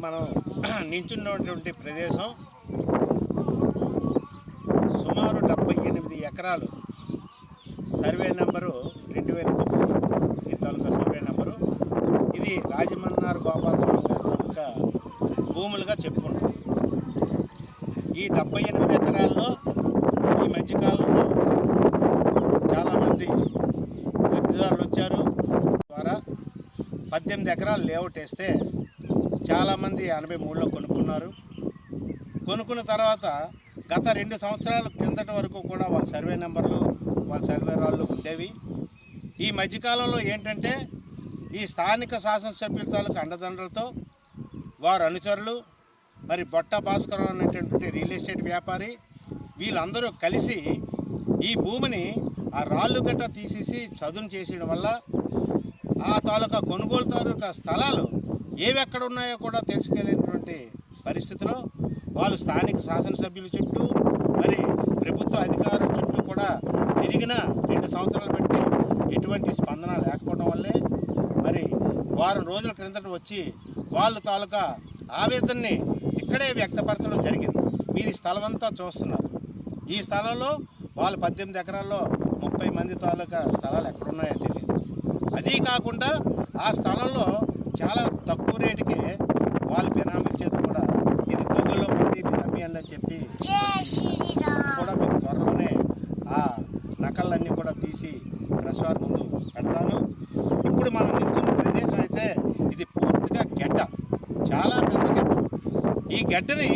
మనం నించున్నటువంటి ప్రదేశం సుమారు 78 ఎకరాలు, సర్వే నెంబరు 2009 ఈ తాలూకా సర్వే నెంబరు. ఇది రాజమన్నారు గోపాలస్వామి గారి తాలూకా భూములుగా చెప్పుకుంటాం. ఈ 78 ఎకరాల్లో ఈ మధ్యకాలంలో చాలామంది లబ్ధిదారులు వచ్చారు. ద్వారా 18 ఎకరాలు లేఅవుట్ వేస్తే చాలామంది 83లో కొనుక్కున్నారు. కొనుక్కున్న తర్వాత గత 2 సంవత్సరాల కిందట వరకు కూడా వాళ్ళ సర్వే నెంబర్లు, వాళ్ళ సర్వే రాళ్ళు ఉండేవి. ఈ మధ్యకాలంలో ఏంటంటే ఈ స్థానిక శాసనసభ్యుల తాలూకు అండదండలతో వారు అనుచరులు, మరి బొట్ట భాస్కర్ అనేటటువంటి రియల్ ఎస్టేట్ వ్యాపారి, వీళ్ళందరూ కలిసి ఈ భూమిని ఆ రాళ్ళు గట్ట తీసేసి చదును చేసేయడం వల్ల ఆ తాలూకా కొనుగోలు తాలూకా స్థలాలు ఏవెక్కడ ఉన్నాయో కూడా తెలుసుకెళ్ళేటువంటి పరిస్థితిలో వాళ్ళు స్థానిక శాసనసభ్యుల చుట్టూ, మరి ప్రభుత్వ అధికారుల చుట్టూ కూడా తిరిగిన 2 సంవత్సరాలు బట్టి ఎటువంటి స్పందన లేకపోవడం వల్లే మరి వారం రోజుల క్రిందట వచ్చి వాళ్ళ తాలూకా ఆవేదనని ఇక్కడే వ్యక్తపరచడం జరిగింది. మీరు ఈ స్థలం అంతా చూస్తున్నారు. ఈ స్థలంలో వాళ్ళు 18 ఎకరాల్లో 30 మంది తాలూకా స్థలాలు ఎక్కడున్నాయో తెలియదు. అదీ కాకుండా ఆ స్థలంలో చాలా తక్కువ రేటుకే వాళ్ళ బినామీల చేత కూడా ఇది దొంగలో మంది మీరు అమ్మేయాలని అని చెప్పి కూడా మీకు త్వరలోనే ఆ నకళ్ళన్నీ కూడా తీసి ప్రెస్ వారి ముందు పెడతాను. ఇప్పుడు మనం నిల్చున్న ప్రదేశం అయితే ఇది పూర్తిగా గడ్డ, చాలా పెద్ద గడ్డ. ఈ గడ్డని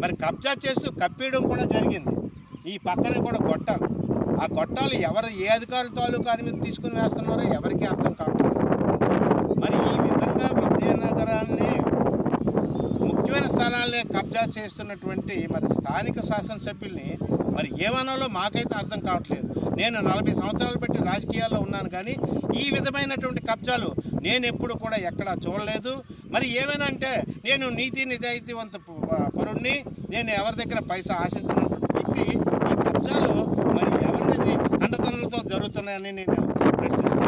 మరి కబ్జా చేస్తూ కప్పేయడం కూడా జరిగింది. ఈ పక్కన కూడా గొట్టాలు, ఆ గొట్టాలు ఏ అధికారుల తాలూకా అనుమతి తీసుకుని వేస్తున్నారో ఎవరికీ అర్థం కావట్లేదు. మరి ఈ విధంగా విజయనగరాన్ని ముఖ్యమైన స్థలాలనే కబ్జా చేస్తున్నటువంటి మరి స్థానిక శాసనసభ్యుల్ని మరి ఏమనాలో మాకైతే అర్థం కావట్లేదు. నేను 40 సంవత్సరాలు బట్టి రాజకీయాల్లో ఉన్నాను, కానీ ఈ విధమైనటువంటి కబ్జాలు నేను ఎప్పుడు కూడా ఎక్కడా చూడలేదు. మరి ఏమైనా అంటే నేను నీతి నిజాయితీవంత పరుణ్ణి, నేను ఎవరి దగ్గర పైసా ఆశించినటువంటి వ్యక్తి. ఈ కబ్జాలు మరి ఎవరిని అండదండలతో జరుగుతున్నాయని నేను ప్రశ్నిస్తున్నాను.